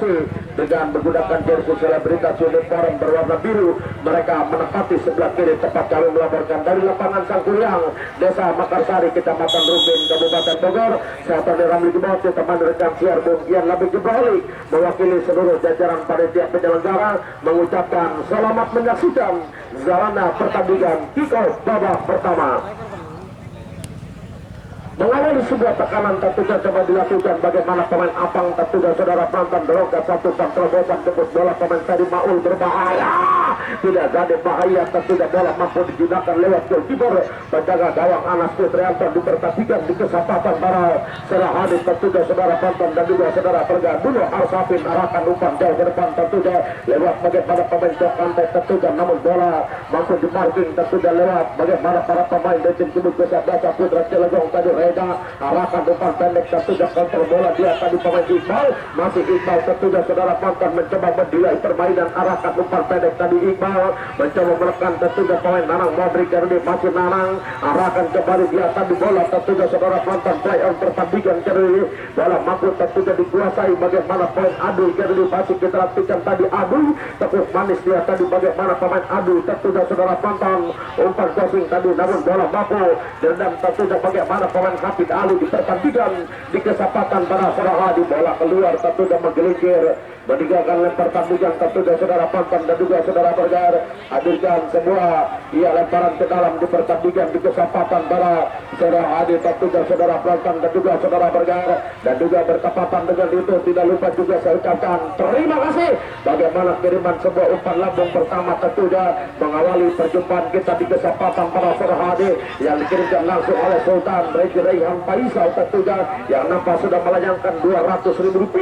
FC dengan menggunakan jersey selebritas uniform berwarna biru. Mereka menempati sebelah kiri tepat kami melaporkan dari lapangan Sangkuriang, Desa Makarsari, Kecamatan Rumbin, Kabupaten Bogor. Saya Tony Ramli Gibawati, teman rekan siar Bung Gian Labik Jibrali, mewakili seluruh jajaran panitia penyelenggara mengucapkan selamat menyaksikan jalana pertandingan kick-off babak pertama. Mengawali sebuah tekanan tentunya coba dilakukan bagaimana pemain Apang tentunya saudara penonton dorongkan satu terobosan tembus bola pemain tadi Maul berbahaya, tidak jadi bahaya tentunya bola mampu digunakan lewat goalkeeper penjaga gawang Anas Putrianto diperhatikan di kesempatan para Serahadi tentunya saudara penonton dan juga saudara perga dulu Arsafin arahkan umpan jauh ke depan tentunya lewat bagaimana pemain Jokantai tentunya namun bola mampu dimarking tentunya lewat bagaimana para pemain dari tim Kibut Kesabasa Putra Cilegon tadi Reda arahkan depan pendek tentunya kontrol bola dia tadi pemain Iqbal masih Iqbal tentunya saudara penonton mencoba mendelay permainan arahkan umpan pendek tadi Iqbal mencoba menekan tentunya pemain Nanang Modric Kerdi masih Nanang arahkan kembali dia tadi bola tentunya saudara penonton play on pertandingan Kerdi bola mampu tentunya dikuasai bagaimana pemain Adu Kerdi masih kita rapidkan tadi Adu tepuk manis dia tadi bagaimana pemain Adu tentunya saudara penonton umpan crossing tadi namun bola mampu dan tentunya bagaimana pemain Hafid Ali dipertandingan di kesempatan para Serahadi bola keluar tentunya menggelincir meninggalkan lempar tandingan tentunya saudara Pantan dan juga saudara Bergar hadirkan semua lemparan ke dalam di pertandingan di kesempatan para Serahadi tentunya saudara Pantan dan juga saudara Bergar dan juga bertepatan dengan itu tidak lupa juga saya ucapkan terima kasih bagaimana kiriman sebuah umpan lambung pertama tentunya mengawali perjumpaan kita di kesempatan para Serahadi yang dikirimkan langsung oleh Sultan Raihan Faisal tentunya yang nampak sudah melayangkan Rp200.000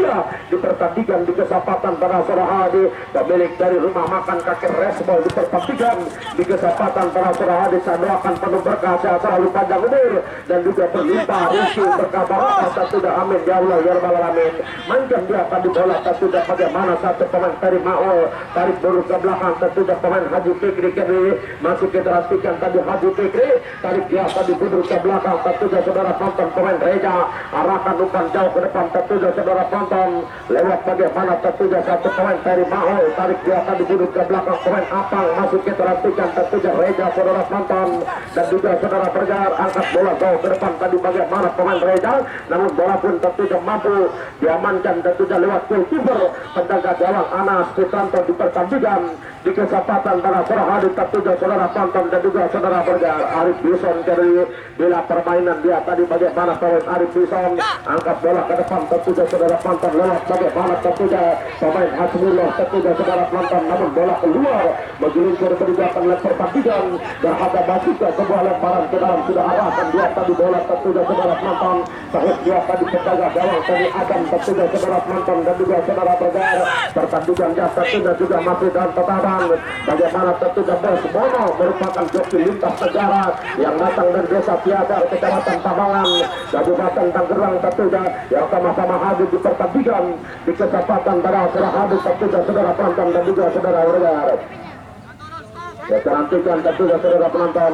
di pertandingan di kesempatan para Serahadi pemilik dari rumah makan kakek Resbol di pertandingan di kesempatan para Serahadi saya doakan penuh berkah sehat selalu panjang umur dan juga berlimpah rezeki berkah barokah tentunya amin ya Allah ya rabbal alamin. Mainkan dia tadi bola tentunya bagaimana satu pemain dari Maul tarik buruk ke belakang tentunya pemain Haji Fikri kini masih kita rapikan tadi Haji Fikri tarik dia tadi buruk ke belakang tentunya saudara penonton pemain Reja arahkan umpan jauh ke depan tentunya saudara penonton lewat bagaimana tentunya satu pemain dari Mahol tarik dia tadi duduk ke belakang pemain Apang masih kita rantikan tentunya Reja saudara penonton dan juga saudara Bergar angkat bola jauh ke depan tadi bagaimana pemain Reja namun bola pun tentunya mampu diamankan tentunya lewat goalkeeper penjaga gawang Anas Putrianto di pertandingan di kesempatan para Serahadi tentunya saudara penonton dan juga saudara Bergar Arif Bison dari bila permainan dia tadi bagaimana pemain Arif Bison angkat bola ke depan tentunya saudara penonton lewat bagaimana tentunya pemain Hasmullah tentunya saudara penonton namun bola keluar menggelincir meninggalkan lempar pertandingan berhadap masuk ke sebuah lemparan ke dalam sudah arahkan dia tadi bola tentunya saudara penonton sahut dia tadi penjaga gawang tadi Adam tentunya saudara penonton dan juga saudara Bergar pertandingan dia tentunya juga masih dalam tatapan bagaimana tentunya Bos Bono merupakan joki lintas negara yang datang dari desa Tiadar Kecamatan Tabangan Kabupaten Tangerang tentunya yang sama-sama hadir di pertandingan di kesempatan para Serahadi tentunya saudara penonton dan juga saudara Bergar. Saya nantikan tentunya saudara penonton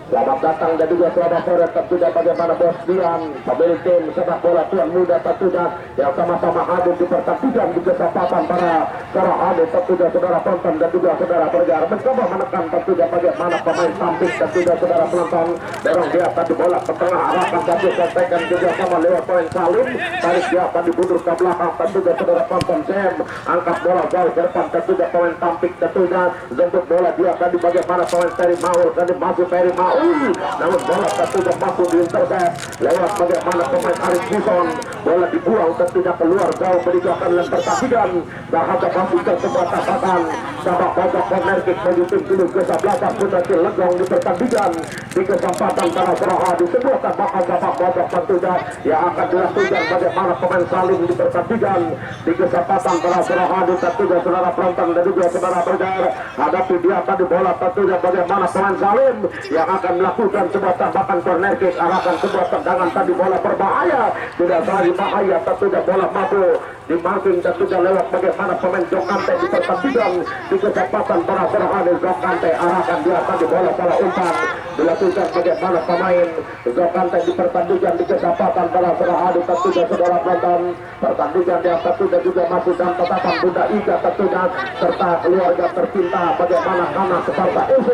selamat datang dan juga selamat sore tentunya bagaimana Bos Dian pemilik tim sepak bola tuan muda tentunya yang sama-sama hadir di pertandingan di kesempatan para Serahadi tentunya saudara penonton dan juga saudara Bergar mencoba menekan tentunya bagaimana pemain samping tentunya saudara penonton dorong dia tadi bola ke tengah arahkan tadi kontekan juga sama lewat pemain Salim tarik dia tadi mundur ke belakang tentunya saudara penonton Sam angkat bola jauh ke depan tentunya pemain samping tentunya jemput bola dia tadi bagaimana pemain Peri Maul tadi masih Peri Maul namun bola tentunya mampu diintercept lewat bagaimana pemain Arif Bison bola dibuang tentunya keluar jauh meninggalkan lempar tandingan berhadap masuk ke sebuah tapakan sabak pojok corner kick bagi tim Kibut Kesabasa Putra Cilegon di pertandingan di kesempatan para Serahadi sebuah tapakan sabak pojok tentunya yang akan dilakukan bagaimana pemain Salim di pertandingan di kesempatan para Serahadi tentunya saudara penonton dan juga saudara Bergar hadapi dia tadi bola tentunya bagaimana pemain Salim yang akan melakukan sebuah tampakan corner kick arahkan sebuah tendangan tadi bola berbahaya tidak terlalu bahaya tentunya bola mampu di marking tentunya lewat bagaimana pemain Jokante di pertandingan di kesempatan para Serahadi Jokante arahkan dia tadi bola salah umpan dilakukan bagaimana pemain Zokantai di pertandingan di kesempatan para serahadi tentunya saudara penonton. Pertandingan yang tentunya juga masih dalam tatapan Bunda Iga tentunya serta keluarga tercinta bagaimana anak Sparta FC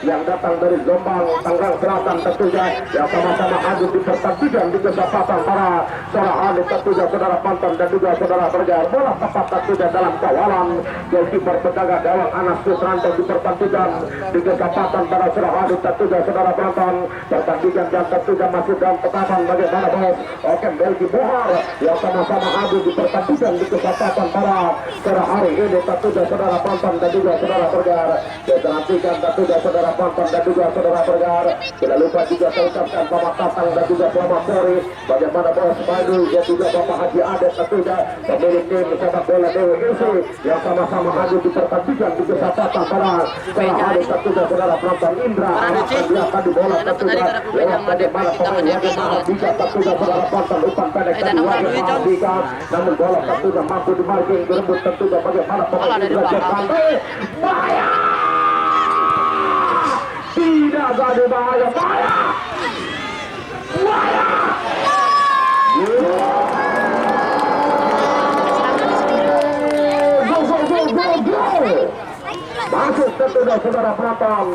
yang datang dari Jombang, Tangerang Selatan tentunya yang sama-sama hadir di pertandingan di kesempatan para serahadi tentunya saudara penonton dan juga saudara berjar. Bola tepat tentunya dalam kawalan goalkeeper penjaga gawang Anas Putranto di pertandingan di kesempatan para serahadi tentunya saudara penonton. Pertandingan yang tentunya masih dalam tatapan bagaimana bos Oke Belgi Bohar yang sama-sama hadir di pertandingan di kesempatan para serahadi ini tentunya saudara penonton dan juga saudara berjar. Kita nantikan tentunya saudara penonton dan juga saudara berjar. Tidak lupa juga mengucapkan selamat datang dan juga selamat sore bagaimana bos Madu dan juga Bapak Haji Adet tentunya pemilik tim sepak bola Dewi FC yang sama-sama hadir di pertandingan di kesempatan para serahadi tentunya saudara penonton. Indra arahkan dia tadi bola tentunya lewat bagaimana pemain bagaimana bisa tentunya saudara penonton umpan pendek tadi bagaimana bisa namun bola tentunya mampu dimarking berebut tentunya bagaimana pemain Indra Jokantai bahaya tidak ada bahaya bahaya masuk tentunya saudara penonton.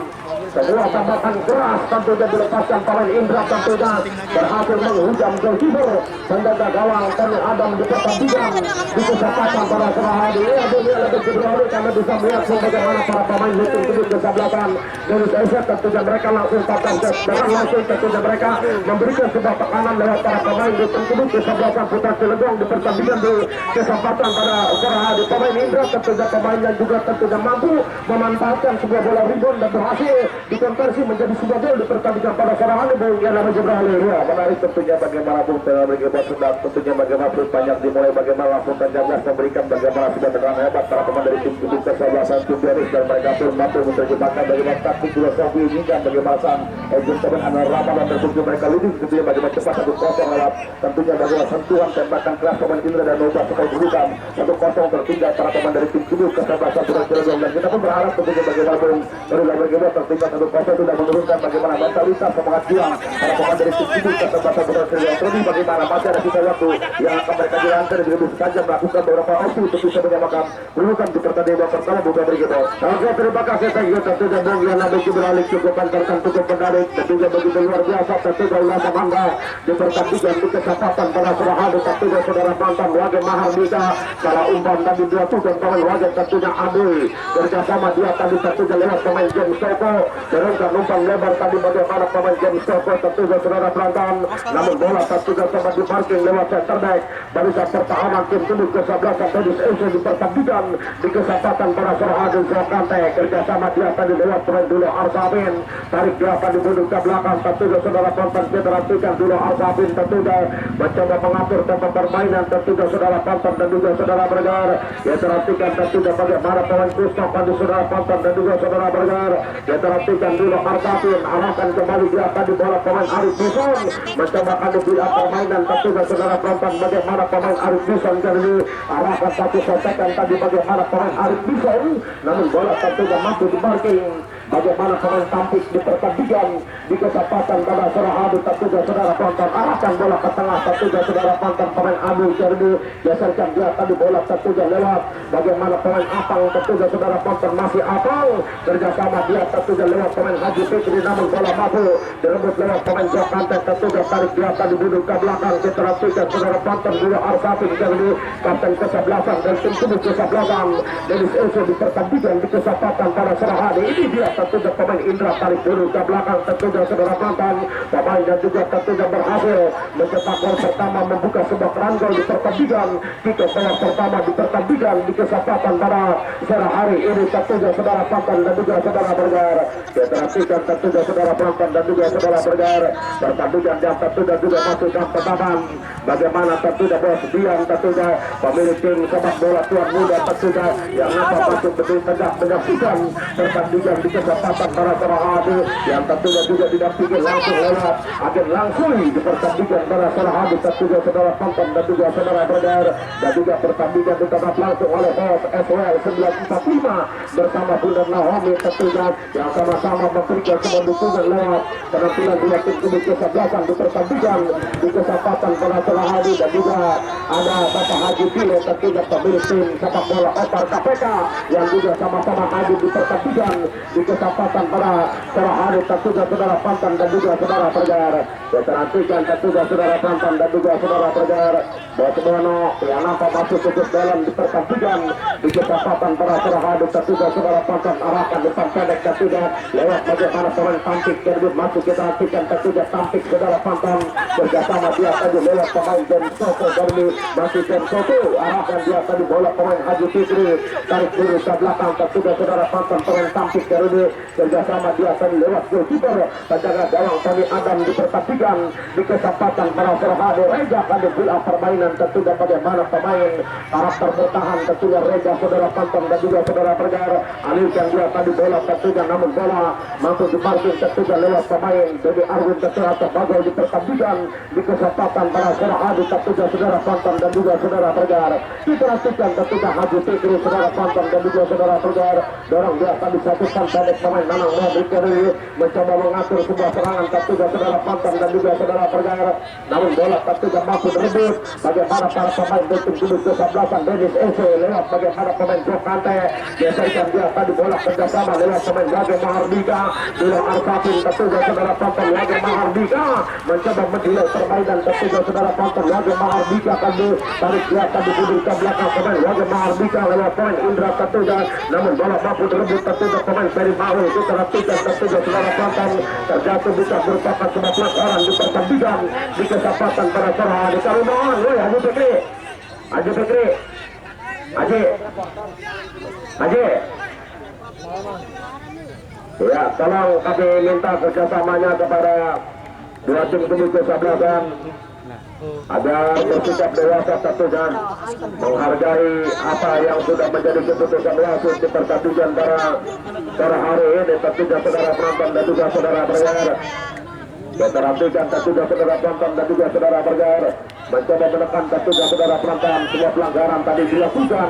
Sebuah tembakan keras tentunya dilepaskan pemain Indra tentunya berhasil menghujam goalkeeper penjaga gawang Tony Adam di pertandingan di kesempatan para serahadi. Dunia lebih berlalu karena bisa melihat bagaimana para pemain lutung tubuh kesebelasan dari Aisyah tentunya mereka langsung pasang dan langsung tentunya mereka memberikan sebuah tekanan lewat para pemain lutung tubuh kesebelasan Putra Cilegon di pertandingan di kesempatan pada serahadi. Pemain Indra tentunya pemain yang juga tentunya mampu memanfaatkan sebuah bola rebound dan berhasil dikonversi menjadi sebuah gol di pertandingan pada serahadi. Bung yang namanya Jibril ya menarik tentunya bagaimana Bung bagaimana sudah tentunya bagaimana banyak dimulai bagaimana langsung terjablas memberikan bagaimana sudah dengan hebat para pemain dari tim tubuh kesebelasan tim Beris dan mereka pun mampu menerjemahkan bagaimana taktik filosofi ini dan bagaimana sang agent pemain Anwar Rama dan tentunya mereka leading tentunya bagaimana cepat 1-0 lewat tentunya bagaimana sentuhan tembakan keras pemain Indra dan Nova supaya kedudukan 1-0 tertinggal para pemain dari tim tubuh kesebelasan Putra Cilegon dan kita pun berharap tentunya bagaimana Bung bagaimana tertinggal 1-0 sudah menurunkan bagaimana mentalitas semangat juang para pemain dari tim tubuh kesebelasan Putra Cilegon. Terlebih bagaimana masih ada sisa waktu yang akan mereka jalankan dan lebih saja melakukan beberapa opsi untuk bisa menyamakan kedudukan di pertandingan pertama bukan begitu. Oke, terima kasih saya tentunya Bung yang lebih beralih cukup antarkan cukup menarik tentunya begitu luar biasa tentunya ulama bangga di pertandingan di kesempatan pada serahadi tentunya saudara mantan Wage Mahardika para umpan tadi dia tujuan pemain Wage tentunya Abui kerjasama dia tadi tentunya lewat pemain James Soko dan umpan lebar tadi bagaimana pemain James Soko tentunya saudara penonton namun bola tentunya sempat di parking lewat center back barisan pertahanan tim tubuh kesebelasan Tedis FC di pertandingan di kesempatan para serahadi Zokantai kerjasama dia tadi lewat pemain dulu Arsabin tarik dia tadi duduk ke belakang tentunya saudara penonton kita nantikan dulu Arsabin tentunya mencoba mengatur tempat permainan tentunya saudara penonton dan juga saudara bergar ya perhatikan tentunya bagaimana pemain Gustav tadi saudara penonton dan juga saudara bergar ya perhatikan dulu Arsabin arahkan kembali dia tadi bola pemain Arif Bison mencoba adu bila permainan tentunya saudara penonton bagaimana pemain Arif Bison kali arahkan satu sotekan tadi bagaimana pemain Arif Bison namun bola tentunya mampu di parking bagaimana pemain Tampik di pertandingan di kesempatan pada serahadi tentunya saudara penonton arahkan bola ke tengah tentunya saudara penonton pemain Abu Cerdi geserkan dia tadi bola tentunya lewat bagaimana pemain Apang tentunya saudara penonton masih Apang kerjasama dia tentunya lewat pemain Haji Fikri namun bola mampu direbut lewat pemain Jokantai tentunya tarik dia tadi duduk ke belakang kita nantikan saudara penonton dulu Arsafin Cerdi kapten kesebelasan dan tim tubuh kesebelasan Dennis Ese di pertandingan di kesempatan pada serahadi ini dia tentunya pemain Indra tarik dulu ke belakang tentunya saudara penonton pemain dan juga tentunya berhasil mencetak gol pertama membuka sebuah keran gol di pertandingan kick off pertama di pertandingan di kesempatan pada serahadi ini tentunya saudara penonton dan juga saudara bergar kita nantikan tentunya saudara penonton dan juga saudara bergar pertandingan yang tentunya juga masuk dalam pertandingan bagaimana tentunya bos Dian tentunya pemilik tim sepak bola tuan muda tentunya yang nampak masuk betul tegak menyaksikan pertandingan di kesempatan kesempatan para Sarahadi yang tentunya juga didampingi langsung lewat agen langsung di pertandingan para Sarahadi tentunya saudara tonton dan juga saudara bergar, dan juga pertandingan ditetap langsung oleh host SWL 945 bersama Bunda Naomi tentunya yang sama-sama memberikan semua dukungan lewat penampilan dua tim kubu kesebelasan di pertandingan di kesempatan para Sarahadi, dan juga ada Bapak Haji Pile tentunya pemilik tim sepak bola Opar KPK yang juga sama-sama hadir di pertandingan di kesempatan para Sarahadi tentunya saudara Pantan dan juga saudara Pergar. Perhatikan tentunya saudara Pantan dan juga saudara Pergar bahwa Bono yang nampak masuk cukup dalam di pertandingan di kesempatan para Sarahadi tentunya saudara Pantan arahkan depan pendek tentunya lewat bagaimana pemain tampik tersebut masuk. Kita nantikan tentunya tampik saudara Pantan bersama dia tadi lewat pemain Dan Soto dari masih Dan Soto arahkan dia tadi bola pemain Haji Fikri tarik dulu ke belakang tentunya saudara Pantan pemain tampik dari bersama dia tadi lewat goalkeeper penjaga gawang Tony Adam di pertandingan di kesempatan para Sarahadi Reja kali bola permainan tentunya bagaimana pemain karakter bertahan tentunya Reja saudara Pantan dan juga saudara Pergar alirkan dia tadi bola tentunya namun bola mampu diparkir tentunya lewat pemain jadi Arwin tentunya terbagai di pertandingan di kesempatan para Sarahadi tentunya saudara Pantan dan juga saudara Pergar. Kita nantikan tentunya Haji Fikri saudara Pantan dan juga saudara Pergar dorong dia tadi satukan pendek pemain Nanang Mohri Keri mencoba mengatur sebuah serangan tentunya saudara Pantan dan juga saudara Pergar, namun bola tentunya mampu direbut bagaimana para pemain tim kubu kesebelasan Dennis Ese lewat bagaimana pemain Jokante geserkan dia tadi bola kerjasama lewat pemain Wage Mahardika Bilang Arsafin tentunya saudara Pantan Wage Mahardika mencoba menilai permainan tentunya saudara Pantan Wage Mahardika kali tarik dia tadi mundur ke belakang pemain Wage Mahardika lewat pemain Indra tentunya namun bola mampu direbut tentunya pemain Ferry Maul. Kita nantikan tentunya saudara Pantan terjatuh bisa merupakan sebuah pelanggaran di pertandingan di kesempatan para Sarahadi. Kami mohon Haji Fikri Haji ya tolong kami minta kerjasamanya kepada dua tim kubu kesebelasan agar bersikap dewasa tentunya menghargai apa yang sudah menjadi keputusan wasit di pertandingan para hari ini tentunya saudara penonton dan juga saudara Pergar. Kita nantikan tentunya saudara penonton dan juga saudara Pergar mencoba menekan tentunya saudara penonton sebuah pelanggaran tadi dilakukan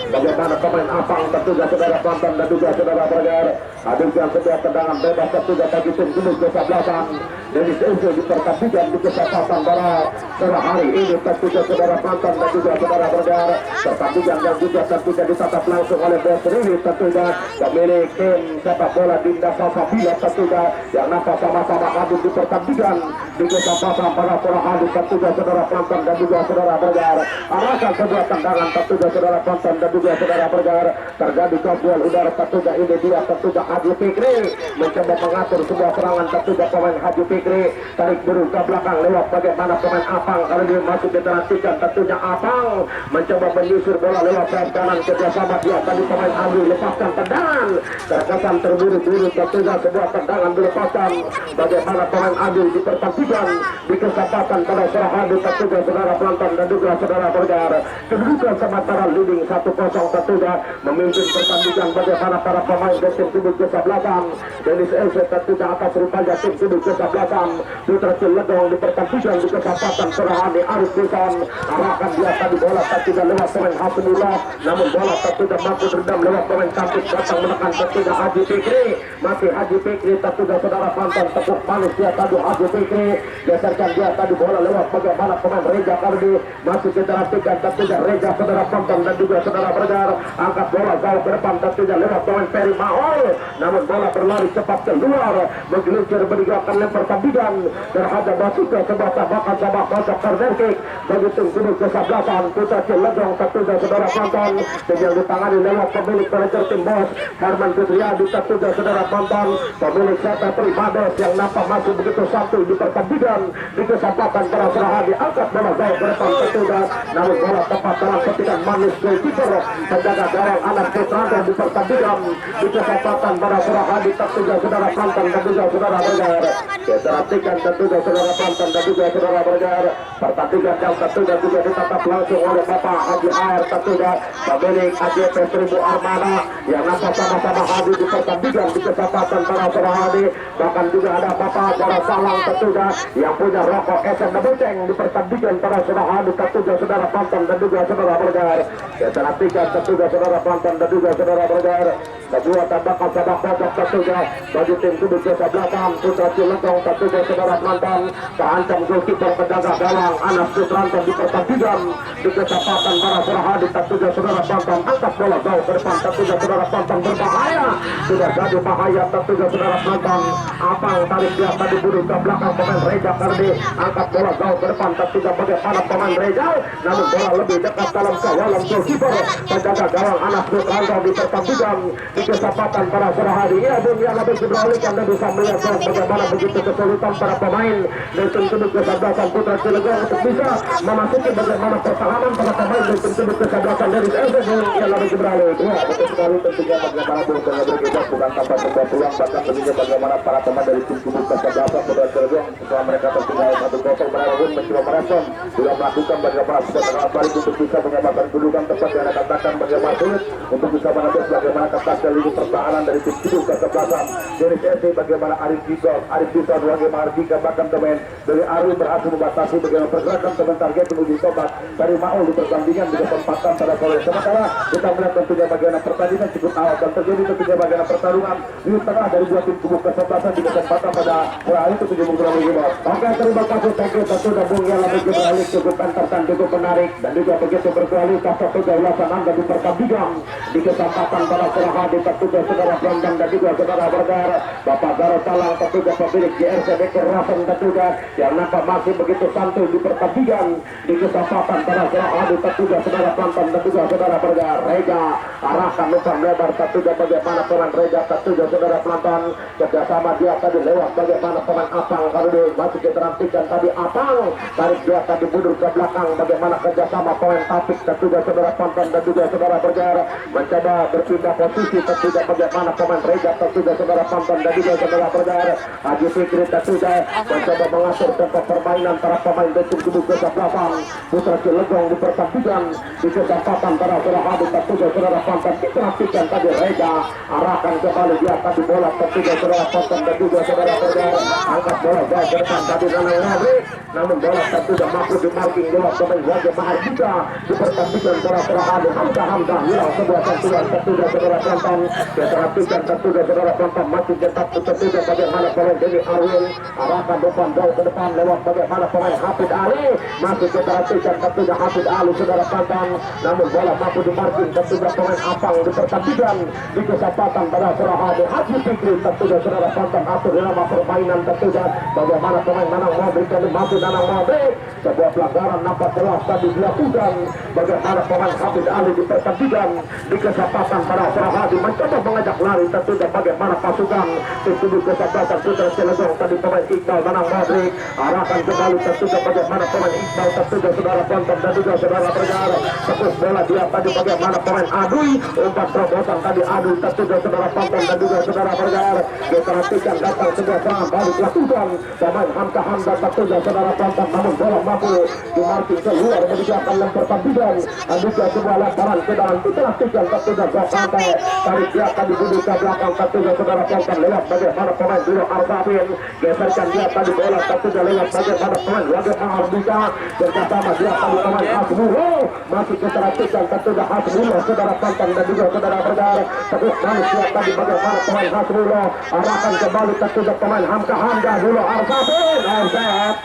bagaimana pemain Apang tentunya saudara penonton dan juga saudara Pergar hadirkan sebuah tendangan bebas tentunya bagi tim kubu kesebelasan Dennis Eze di pertandingan di kesempatan para hari ini tentunya saudara penonton dan juga saudara Pergar pertandingan yang juga tentunya ditatap langsung oleh Bos Rili tentunya pemilik tim sepak bola Dinda Salsabila tentunya yang nampak sama-sama hadir di pertandingan di kesempatan para hari tentunya saudara penonton dan juga saudara Pergar arahkan sebuah tendangan tentunya saudara penonton dan juga saudara Pergar terjadi gol udara tentunya ini dia tentunya Haji Fikri mencoba mengatur sebuah serangan tentunya pemain Haji Fikri tarik dulu ke belakang lewat bagaimana pemain Apang kali ini masuk diperhatikan tentunya Apang mencoba menyisir bola lewat sayap kanan kerjasama dia tadi pemain Alwi lepaskan tendangan terkesan terburu-buru tentunya sebuah tendangan dilepaskan bagaimana pemain Alwi di pertandingan di kesempatan pada Sarahadi tentunya saudara penonton dan juga saudara Pergar kedudukan sementara leading 1-0 tentunya memimpin pertandingan bagaimana para pemain dari tim kubu kesebelasan Dennis Eze tentunya atas rupanya tim kubu kesebelasan Putra Ciledong di pertandingan di kesempatan Sarahadi Arif Bisan arahkan dia tadi bola tentunya lewat pemain Hasanullah namun bola tentunya mampu redam lewat pemain cantik datang menekan tentunya Haji Fikri masih Haji Fikri tentunya saudara penonton tepuk manis dia tadi Haji Fikri geserkan dia tadi bola lewat bagaimana pemain Reja Kardi masih kita nantikan tentunya Reja saudara penonton dan juga saudara Pergar angkat bola jauh ke depan tentunya lewat pemain Ferry Maul namun bola berlari cepat keluar menggelincir meninggalkan lempar tandingan terhadap Basuka sebuah tabakan sabak kosong corner kick bagi tim kubu kesebelasan Putra Ciledong tentunya saudara penonton yang ditangani lewat pemilik manajer tim Bos Herman Fitriadi tentunya saudara penonton pemilik Seta Primades yang nampak masih begitu santuy di pertandingan di kesempatan para Sarahadi angkat bola jauh ke depan tentunya namun bola tepat dalam petikan manis goalkeeper penjaga gawang Anas Putranda di pertandingan di kesempatan para Sarahadi tentunya saudara penonton dan juga saudara Pergar Kita nantikan tentunya saudara penonton dan juga saudara pendengar pertandingan yang tentunya juga ditatap langsung oleh Bapak Haji Air tentunya pemilik AJP 1000 Armada yang nampak sama-sama hadir di pertandingan di kesempatan para saudara hadir. Bahkan juga ada Bapak Jara Salang tentunya yang punya rokok SM Beceng di pertandingan para saudara hadir tentunya saudara penonton dan juga saudara pendengar. Kita nantikan tentunya saudara penonton dan juga saudara pendengar kedua tembakan sabak pojok tentunya bagi tim kubu jasa belakang Putra Cilengkong tentunya saudara penonton keancam golkiper penjaga gawang Anas Putranto di pertandingan di kesempatan para saudara hadir tentunya saudara penonton angkat bola jauh ke depan tentunya saudara penonton berbahaya sudah jadi bahaya tentunya saudara penonton Apang tarik dia tadi bunuh ke belakang pemain Reza Kardi angkat bola jauh ke depan tentunya bagaimana pemain Reza namun bola lebih dekat dalam kawalan golkiper penjaga gawang Anas Putranto di pertandingan di kesempatan para saudara hadir ya Bung yang lebih berbalik Anda bisa melihat bagaimana begitu kesulitan para pemain dari tim kubu kesebelasan Putra Cilegon untuk bisa memasuki bagaimana pertahanan para pemain dari tim kubu kesebelasan dari LCD yang lebih berbalik ya betul sekali tentunya bagaimana Bung yang bergerak bukan tanpa sebuah peluang bahkan tentunya bagaimana para pemain dari tim kubu kesebelasan Putra Cilegon setelah mereka tertinggal 1-0 mereka mencoba merespon sudah melakukan bagaimana sebuah tengah balik untuk bisa menyamakan kedudukan tepat yang akan katakan bagaimana sulit untuk bisa menembus bagaimana kata lini pertahanan dari tim kubu kesebelasan dari LCD bagaimana Arif Dison bagaimana Arifika bahkan teman dari Arif berhasil membatasi bagaimana pergerakan teman target menuju tobat dari Maul di pertandingan di kesempatan pada sore sementara kita melihat tentunya bagaimana pertandingan cukup awal dan terjadi tentunya bagaimana pertarungan di tengah dari dua tim kubu kesebelasan di kesempatan pada sore hari itu tujuh Bung Romi Gimot. Oke terima kasih thank you tentu dan Bung yang lebih berbalik cukup entertain cukup menarik dan juga begitu berkualitas satu keulasan Anda di pertandingan di kesempatan pada sore hari tentunya saudara Brandon dan juga saudara Bergar Bapak Garo Salang tentunya pemilik JRC Beker Rasen tentunya yang nampak masih begitu santai di pertandingan di kesempatan pada sore hari tentunya saudara Brandon dan juga saudara Bergar Reza arahkan umpan lebar tentunya bagaimana pemain Reza tentunya saudara penonton kerjasama dia tadi lewat bagaimana pemain Apang kalau masih kita nantikan tadi Apang tarik dia tadi mundur ke belakang bagaimana kerjasama pemain Tapik tentunya saudara penonton dan juga saudara Bergar mencoba berpindah posisi tentunya bagaimana pemain Reza tentunya saudara penonton dan juga saudara Bergar Haji Fikri tentunya mencoba mengatur tempo permainan para pemain dari tim kubu kesebelasan Putra Cilegon di pertandingan di kesempatan para saudara hadir tentunya saudara penonton kita nantikan tadi Reza arahkan kembali dia tadi bola tentunya saudara penonton dan juga saudara Bergar angkat bola jauh ke depan tadi Nanang Mabrik namun bola tentunya mampu di marking lewat pemain Wajah Mahardika di pertandingan para saudara hadir Hamzah hilang sebuah tentuan tentunya saudara penonton kita nantikan tentunya saudara penonton masih tetap tentunya bagaimana pemain Deni Arwin arahkan depan jauh ke depan lewat bagaimana pemain Hafid Ali masih kita nantikan tentunya Hafid Ali saudara penonton namun bola mampu di marking tentunya pemain Apang di pertandingan di kesempatan pada sore hari Haji Fikri tentunya saudara penonton atur nama permainan tentunya bagaimana pemain Nanang Mabrik dan mampu Nanang Mabrik sebuah pelanggaran nampak jelas tadi dilakukan bagaimana pemain Hafid Ali di pertandingan di kesempatan pada sore hari mencoba mengajak lari tentunya bagaimana pasukan tim kubu kesebelasan Putra Cilegon tadi pemain Iqbal Nanang Mabrik arahkan kembali tentunya bagaimana pemain Iqbal tentunya saudara penonton dan juga saudara Bergar tepus bola dia tadi bagaimana pemain Adui umpan terobosan tadi Adui tentunya saudara penonton dan juga saudara Bergar kita nantikan datang sebuah serangan balik lakukan pemain Hamka Hamdan tentunya saudara penonton namun bola mampu di marking keluar meninggalkan dalam pertandingan dan juga sebuah lemparan ke dalam kita nantikan tentunya gol pantai tarik dia tadi bunuh ke belakang tentunya saudara penonton lewat bagaimana pemain Dino Arzabin geserkan dia tadi bola tentunya lewat bagaimana pemain Wajah Mahardika bersama dia tadi pemain Hasbulo masih kita nantikan tentunya Hasbulo saudara penonton dan juga saudara Bergar tepuk manusia tadi bagaimana pemain Hasbulo arahkan kembali tentunya pemain Hamka Hamda Dino Arzabin offset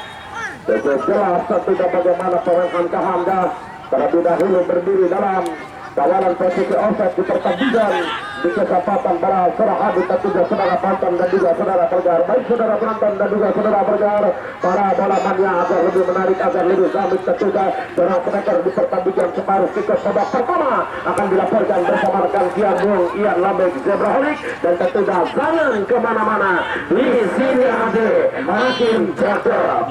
cukup jelas tentunya bagaimana pemain Hamka Hamda terlebih dahulu berdiri dalam kawalan posisi offset di pertandingan di kesempatan para sore hari tentunya saudara penonton dan juga saudara Bergar baik saudara penonton dan juga saudara Bergar para bola mania agar lebih menarik agar lebih zamit tentunya seorang penekar di pertandingan separuh kick-off babak pertama akan dilaporkan bersama rekan siang Bung Ian Lambek Zebraholic dan tentunya jangan kemana-mana di sini ada makin cakep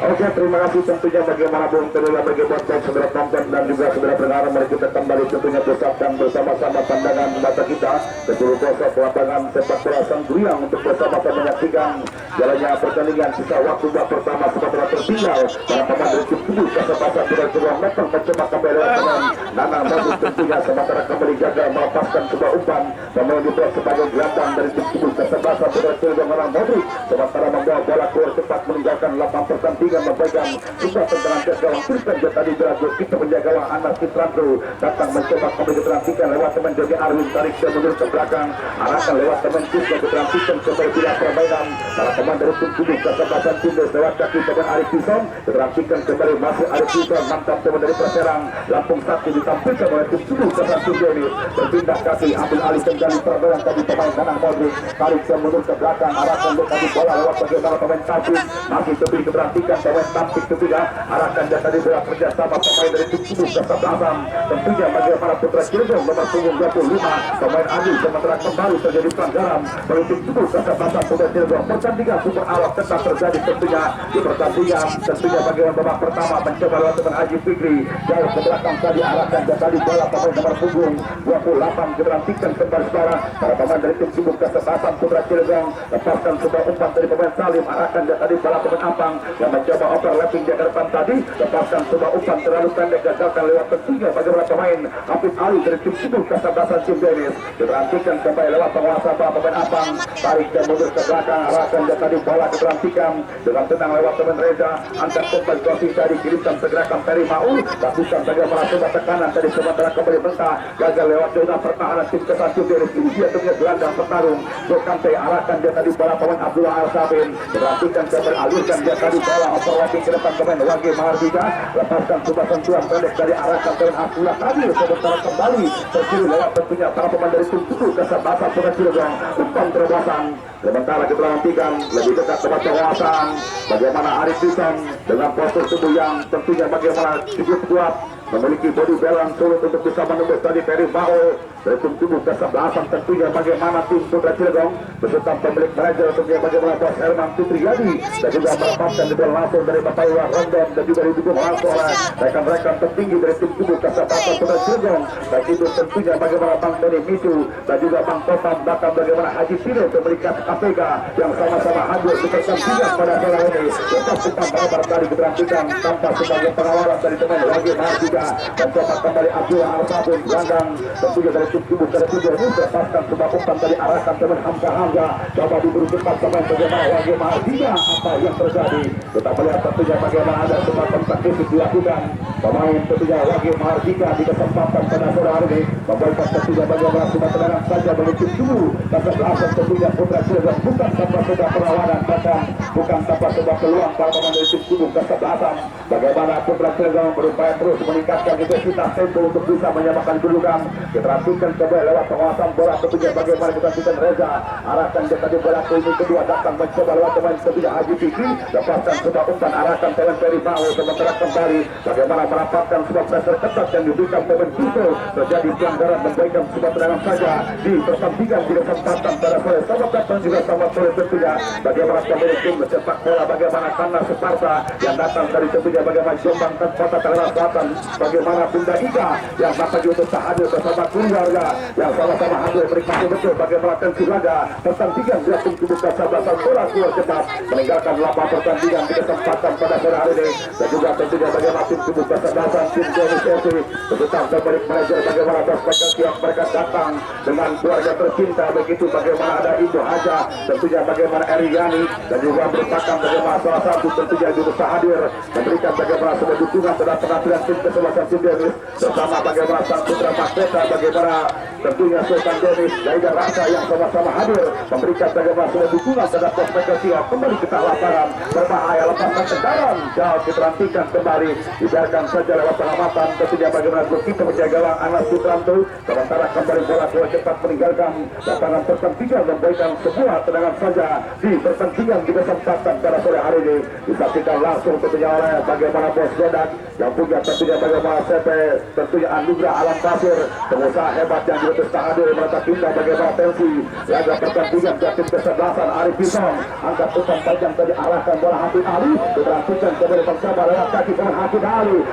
oke terima kasih tentunya bagaimana Bung terima bagaimana saudara penonton dan juga saudara Bergar mari kita kembali tentunya bersama-sama pandangan mata kita Reza ke juru kosong lapangan sepak bola Sangguriang untuk bersama-sama menyaksikan jalannya pertandingan. Sisa waktu babak pertama sementara tertinggal para pemain dari tim tubuh kesempatan sudah coba metong mencoba kembali lewat teman Nanang Modric tentunya sementara kembali gagal melepaskan sebuah umpan pemain dibuat sebagai gelandang dari tim tubuh kesempatan sudah coba Nanang Modric sementara membawa bola keluar cepat meninggalkan lapangan pertandingan memegang sebuah tendangan ke gawang Tristan tadi berhasil kita menjaga gawang Anas Fitranto datang mencoba kembali ditransikan lewat teman Jody Arwin tarik ke mundur ke belakang arahkan lewat teman Kusno ditransikan ke berbeda permainan para pemain dari tim tubuh kesempatan Tindes lewat kaki teman Arif Pison ditransikan kembali masih Arif Pison mantap teman dari Perserang Lampung Sakti ditampilkan oleh tim tubuh kesempatan Tindes berpindah kaki ambil alih kembali permainan tadi pemain Nanang Modric tarik ke mundur ke belakang arahkan tadi bola lewat bagaimana pemain Tampik masih tepi diperhatikan pemain Tampik ketiga arahkan dia tadi bola kerjasama pemain dari tim tubuh kesempatan tentunya bagaimana Putra Cirebon nomor punggung 25 pemain Adi sementara kembali terjadi pelanggaran bagi tim tubuh kesempatan Putra Cirebon pertandingan super awal tetap terjadi tentunya di pertandingan tentunya bagaimana babak pertama mencoba lewat teman Haji Fikri jauh ke belakang tadi arahkan dia tadi bola pemain nomor punggung 28 diperhatikan kembali sekarang para pemain dari tim tubuh kesempatan Putra Cirebon lepaskan sebuah umpan dari pemain Salim arahkan dia tadi bola pemain Ampang yang mencoba overlapping di depan tadi lepaskan sebuah umpan terlalu pendek gagalkan lewat tentunya bagaimana pemain Hafiz Ali dari tim tubuh kesempatan tim Dennis diperhatikan kembali lewat penguasa pemain Ampang tarik dan mundur ke belakang arahkan dia tadi bola diperhatikan dengan tenang lewat teman Reza angkat kembali crossing tadi kirimkan segerakan Peri Maul lakukan bagaimana coba tekanan tadi sementara kembali mentah gagal lewat zona pertahanan tim kesempatan tim Dennis ini dia tentunya gelandang petarung Jokante arahkan dia tadi bola pemain Abdullah Al-Sabin diperhatikan kembali alirkan dia tadi bola overlapping ke depan pemain Wage Mahardika lepaskan sebuah sentuhan pendek dari arahkan pemain Abdullah tadi sementara kembali terkiri lewat tentunya para pemain dari tim tubuh kesempatan Putra Cirebon umpan terobosan sementara diperhatikan lebih dekat tempat kawasan bagaimana Arif Pison dengan postur tubuh yang tentunya bagaimana cukup kuat memiliki body balance sulit untuk bisa menembus tadi Peri Mao dari tim tubuh kesebelasan tentunya bagaimana tim Putra Cirebon beserta pemilik manajer tentunya bagaimana Bos Herman Fitriadi dan juga melepaskan di bola langsung dari Bapak Iwan Rondon dan juga didukung langsung oleh rekan-rekan tertinggi dari tim tubuh kesebelasan Putra Cirebon dan itu tentunya bagaimana Bang Tony Mitu dan juga Bang Totam bahkan bagaimana Haji Tino pemilik KPK yang sama-sama hadir di pertandingan pada kali ini lepas umpan balapan tadi diperhatikan tanpa sebagai pengawalan dari teman Wage Mahardika dan coba kembali Abdullah Al-Sabun gelandang tentunya dari tim tubuh tertidur ini lepaskan sebuah umpan tadi arahkan teman Hamka coba diberi cepat teman bagaimana Wage Mahardika apa yang terjadi kita melihat tentunya bagaimana ada sebuah tempat fisik dilakukan pemain tentunya Wage Mahardika di kesempatan pada sore hari ini membuat tentunya bagaimana sebuah tendangan saja bagi tim tubuh kesebelasan tentunya Putra Cirebon bukan tanpa sebuah perlawanan bahkan bukan tanpa sebuah peluang para pemain dari tim tubuh kesebelasan bagaimana Putra Cirebon berupaya terus meningkatkan intensitas tempo untuk bisa menyamakan kedudukan diperhatikan coba lewat penguasaan bola tentunya bagaimana kita Reza arahkan dia tadi bola ke ini kedua datang mencoba lewat pemain tentunya Haji Fikri lepaskan sebuah umpan arahkan teman Peri Mao sementara kembali bagaimana merapatkan sebuah pressure ketat yang diberikan pemain Kuto terjadi pelanggaran memberikan sebuah tendangan saja di pertandingan di kesempatan pada sore selamat datang juga sama sore tentunya bagaimana pemilik tim sepak bola bagaimana Tanah Sparta yang datang dari tentunya bagaimana Jombang dan Kota Tangerang Selatan bagaimana Bunda Ika yang datang untuk hadir bersama keluarga yang sama-sama hadir menikmati betul bagaimana tensi laga pertandingan di tim tubuh kesebelasan bola keluar cepat meninggalkan lapangan pertandingan di kesempatan pada sore hari ini dan juga tentunya bagaimana tim tubuh kesebelasan tim Dennis FC beserta pemilik manajer bagaimana prospek yang mereka datang dengan keluarga tercinta begitu bagaimana ada Ibu Haja tentunya bagaimana Eriani dan juga merupakan bagaimana salah satu tentunya juga hadir memberikan bagaimana sebuah dukungan terhadap penampilan tim kesebelasan tim Dennis bersama bagaimana sang putra mahkota bagaimana tentunya Sultan Dennis dan Rasa yang sama-sama hadir memberikan bagaimana sebuah dukungan terhadap prospek yang kembali ke lapangan berbahaya lepaskan tendangan jauh diperhatikan kembali dibiarkan saja lewat pengamatan tentunya bagaimana kita menjaga gawang Anas Sutranto sementara kembali bola keluar cepat meninggalkan lapangan pertandingan memberikan sebuah tendangan saja di pertandingan di kesempatan pada sore hari ini disaksikan langsung tentunya oleh bagaimana Bos Godak yang punya tentunya bagaimana CP tentunya Anugrah Alam Pasir pengusaha hebat yang juga terus hadir mereka pindah bagaimana tensi laga pertandingan dari tim kesebelasan Arif Pison angkat umpan tajam tadi arahkan bola Hafid Ali diperhatikan kembali bersama lewat kaki pemain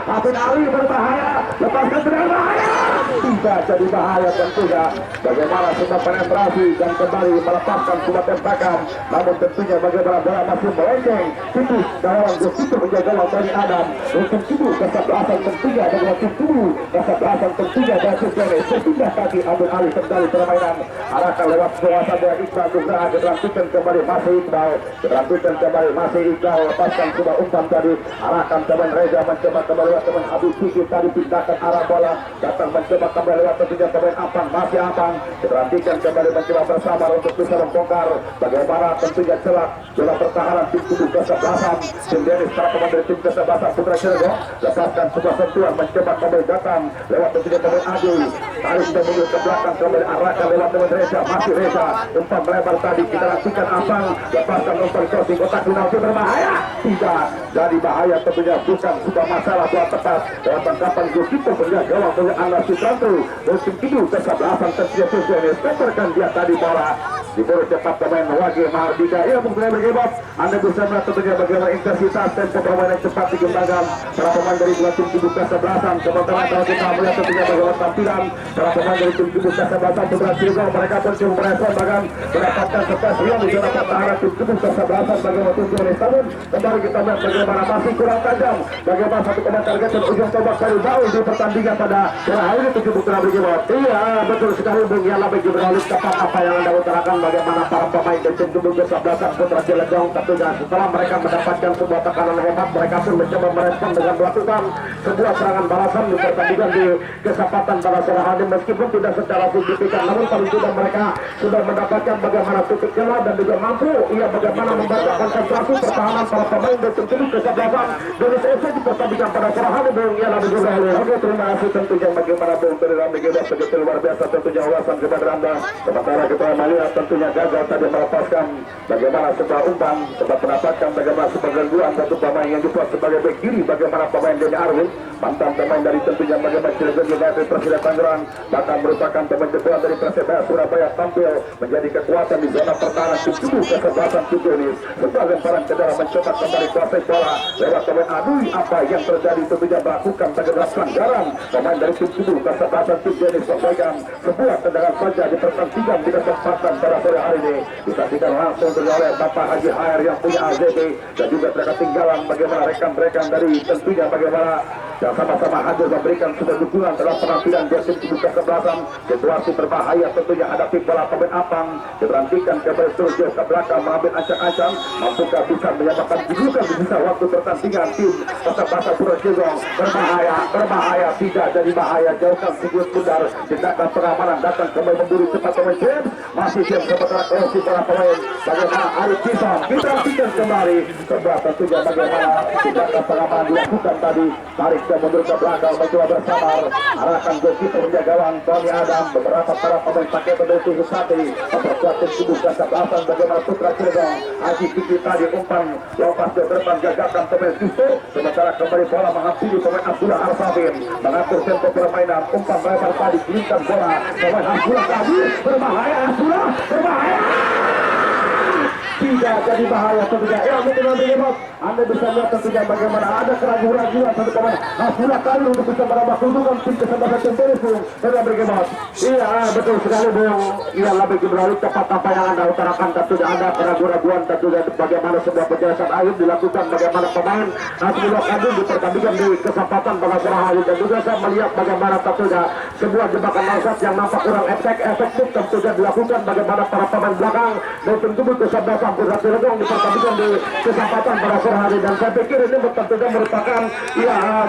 Hafid Ali berbahaya lepaskan tendangan bahaya tidak jadi bahaya tentunya. Bagaimana sudah penetrasi dan kembali melepaskan sebuah tembakan, namun tentunya bagaimana bola masih melenceng tipis dalam gosip menjaga Tony Adam. Untuk itu kesebelasan tentunya bagaimana Tunggu kesebelasan tentunya dari Sukene sepindah kaki ambil alih kendali permainan, arahkan lewat kawasan dari Iqbal Nugraha, keterantukan kembali masih Iqbal, keterantukan kembali masih Iqbal, lepaskan sebuah umpan tadi, arahkan teman Reza mencoba kembali lewat teman Habib Fikir tadi, pindahkan arah bola, datang mencoba kembali lewat tentunya teman Apang, masih Apang, keterantukan kembali mencoba bersama untuk bisa membongkar bagaimana tentunya celah bola pertahanan tim tubuh kesebelasan, sendiri setelah pemain dari tim kesebelasan Putra Cilegon, lepaskan sebuah sentuhan mencoba kembali datang lewat tentunya teman Adi, tarik dan mundur ke belakang kembali arahkan lewat teman Reza, masih Reza, umpan melebar tadi, kita lakukan Apang, lepaskan umpan crossing kotak penalti berbahaya, tidak jadi bahaya tentunya, bukan sebuah masalah buat tepat lewat tangkapan Gusito penjaga gawang punya Anwar Sutranto, musim itu kesebelasan tentunya Sukene, seperkan dia tadi bola diburu cepat pemain Wage Mardika. Ya mungkin bergebot, Anda bisa melihat tentunya bagaimana intensitas tempo permainan cepat dikembangkan para pemain dari dua tim tubuh kesebelasan. Sementara kalau kita melihat tentunya bagaimana tampilan para pemain dari tim tubuh kesebelasan Putra Cilegon, mereka pun cukup merespon bahkan mendapatkan kepastian di zona pertahanan tim tubuh kesebelasan bagaimana Sukene. Namun kembali kita melihat bagaimana masih kurang tajam, bagaimana satu pemain target dan ujung tombak dari Baul di pertandingan pada hari ini tujuh putra bergebot. Iya betul sekali Bung Yala bagi beralih tepat apa yang Anda utarakan, bagaimana para pemain dari tim tubuh kesebelasan Putra Cilegon tentunya setelah mereka mendapatkan sebuah tekanan hebat, mereka pun mencoba merespon dengan melakukan sebuah serangan balasan di pertandingan di kesempatan pada sore hari, meskipun tidak secara signifikan, namun paling tidak mereka sudah mendapatkan bagaimana titik celah dan juga mampu bagaimana membaca konsentrasi pertahanan para pemain dari tim tubuh kesebelasan Indonesia FC di pertandingan pada sore hari. Bung Yala bergerak. Oke, terima kasih tentunya bagaimana Bung Terima Megibas begitu luar biasa tentunya ulasan kepada Anda. Sementara kita melihat tentunya gagal tadi melepaskan bagaimana sebuah umpan, sebab mendapatkan bagaimana sebuah gangguan satu pemain yang dibuat sebagai bek kiri, bagaimana pemain Denny Arwin, mantan pemain dari tentunya bagaimana Cilegon United Persida Tangerang, bahkan merupakan pemain kedua dari Persebaya Surabaya, tampil menjadi kekuatan di zona pertahanan tim tubuh kesebelasan Tujunis. Sebuah lemparan ke dalam mencoba kembali kuasai bola lewat pemain Adui, apa yang terjadi tentunya melakukan bagaimana pelanggaran pemain dari tim tubuh kesebelasan Tujunis, sampaikan sebuah tendangan saja di pertandingan di kesempatan pada sore hari ini disaksikan langsung oleh Bapak Haji HR yang punya AZB dan juga ketinggalan bagaimana rekan-rekan dari tentunya bagaimana yang sama-sama hadir memberikan sebuah dukungan dalam penampilan di tim tubuh kesebelasan. Situasi berbahaya tentunya hadapi bola pemain Apang, diberhentikan kembali terus ke belakang mengambil ancang-ancang, mampukah bisa menyamakan kedudukan di sisa waktu pertandingan tim kesebelasan Putra Cilegon. Berbahaya tidak jadi bahaya, jauhkan figur pundar, tindakan pengamanan datang kembali memburu cepat pemain James, masih James sementara krosi para pemain bagaimana Arif Kisam, kita lanjutkan kembali sebelah tentunya bagaimana tindakan pengamanan dilakukan tadi, tarik dan mundur ke belakang mencoba bersabar, arahkan gosip menjaga gawang Tony Adam, beberapa para pemain pakai dari tujuh sati memperkuat tim tubuh kesebelasan bagaimana Putra Cilegon. Haji Fikri tadi umpan lompat ke depan gagakan pemain Justo, sementara kembali bola menghampiri pemain Abdullah Al-Sabin, mengatur tempo permainan, umpan melebar tadi kelihatan bola pemain Abdullah tadi, berbahaya Abdullah, berbahaya, tidak jadi bahaya tentunya. Mungkin bergebot, Anda bisa lihat tentunya bagaimana ada keraguan-keraguan satu pemain Abdullah kali untuk bisa merambah keuntungan tim kesebelasan Tujunis dengan bergebot. Iya betul sekali Bung. Iya lebih beralih tepat apa yang Anda utarakan, tentunya ada keraguan-keraguan tentunya bagaimana sebuah penjelasan akhir dilakukan bagaimana pemain Abdullah Kadun di pertandingan di kesempatan pada sore hari, dan juga saya melihat bagaimana tentunya sebuah jebakan nasihat yang nampak kurang efektif tentunya dilakukan bagaimana para pemain belakang dan tentu kesebelasan Putra Cilegon di pertandingan di kesempatan pada sore hari, dan saya pikir ini tentunya merupakan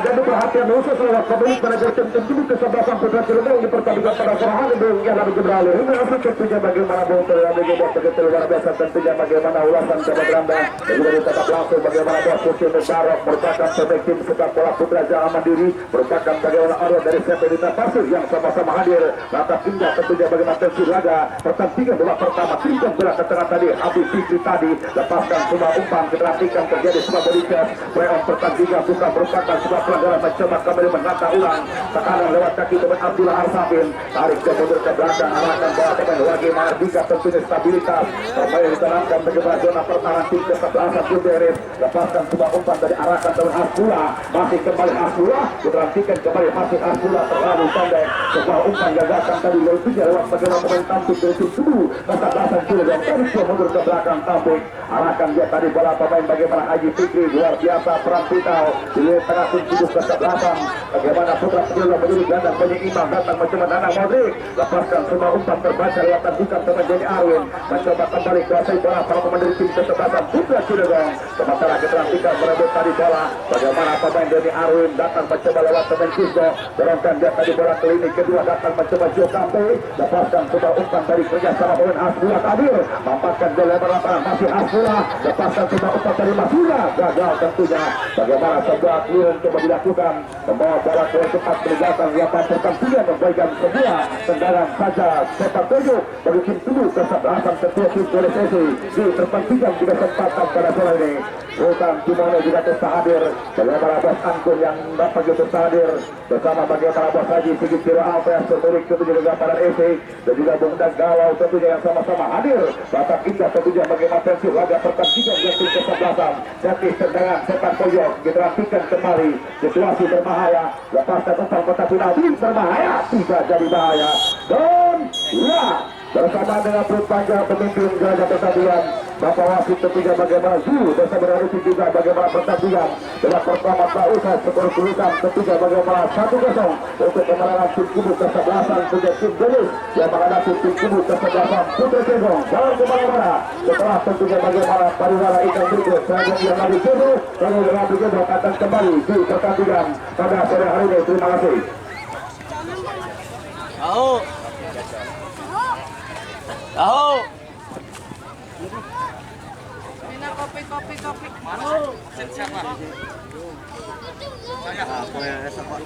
jadi perhatian khusus lewat pemilik manajer tim tubuh kesebelasan Putra Cilegon di pertandingan pada sore hari. Bung Yala beralih. Ini asal tentunya bagaimana Bung Terima begitu luar biasa tentunya bagaimana ulasan kepada Anda dan juga ditetap langsung bagaimana Bos Suci Mubarok merupakan pemain tim sepak bola Putra Jaya Mandiri, merupakan bagaimana orang dari Sepedita Pasir yang sama-sama hadir. Lantas indah tentunya bagaimana tensi laga pertandingan bola pertama tim bola ke tengah tadi Habib Fikri seperti tadi. Lepaskan sebuah umpan, kita nantikan terjadi sebuah body check. Playoff pertandingan bukan merupakan sebuah pelanggaran, mencoba kembali menata ulang. Tekanan lewat kaki pemain Abdullah Arsafin, tarik ke mundur ke belakang, arahkan bola pemain Wage Mardika, tentunya stabilitas. Kembali ditenangkan bagaimana zona pertahanan tim kesebelasan Gutierrez. Lepaskan sebuah umpan dari arahkan teman Hasbula, masih kembali Hasbula, diperhatikan kembali masih Hasbula terlalu pendek. Sebuah umpan gagasan tadi lewat bagaimana pemain Tampik dari tim Sudu, kesebelasan Cilegon, tarik ke mundur ke belakang Tampik, arahkan dia tadi bola pemain bagaimana Haji Fikri, luar biasa peran vital di tengah tim Sudu kesebelasan. Bagaimana Putra Cilegon menjadi gandang penyeimbang, datang mencoba Nana Modric, lepaskan semua umpan terbaca lewat bukan teman Jenny Arwin, mencoba kembali kuasai bola para pemain dari tim kesebelasan Putra Cilegon. Sementara kita nantikan merebut tadi bola, bagaimana pemain Jenny Arwin datang mencoba lewat teman Kisgo, dorongkan dia tadi bola ke lini kedua, datang mencoba Jokampe, lepaskan semua umpan dari kerjasama pemain Hasbula Kadir, mampatkan dia lebar lapangan masih Hasbula, lepaskan semua umpan dari Masula, gagal tentunya. Bagaimana sebuah clearance coba dilakukan, membawa bola ke tempat peninggalkan lapangan pertandingan, memberikan sebuah tendangan saja sepak tujuh bagi tim Sudu kesebelasan ketua tim PSSI di pertandingan juga kesempatan pada sore ini. Sultan Kimono juga terus hadir, bagaimana bos Angkun yang dapat juga hadir bersama bagaimana bos Haji Sigit Kiro Alpes, Tuturik tentunya juga pada EC dan juga Bung Dan Galau tentunya yang sama-sama hadir. Batak Indah tentunya bagaimana tensi laga pertandingan yang tim kesebelasan, jadi tendangan sepak pojok diperhatikan kembali, situasi berbahaya, lepaskan umpan kotak penalti berbahaya, tidak jadi bahaya dan ya bersama dengan perut panjang pemimpin gelaga pertandingan Bapak wasit tentunya bagaimana Zul bersama dengan Rupi juga bagaimana pertandingan dalam pertama tak usah skor tulisan tentunya bagaimana 1-0 untuk kemenangan tim Kubu kesebelasan punya tim Jenis yang menghadapi tim Kubu kesebelasan Putra Cegong. Jangan kemana-mana setelah tentunya bagaimana pariwara ikan berikut saya yang lagi dulu kalau dengan begitu akan kembali di pertandingan pada sore hari ini. Terima kasih. Tahu. Mina kopi. Siapa? Saya. Apa yang sama?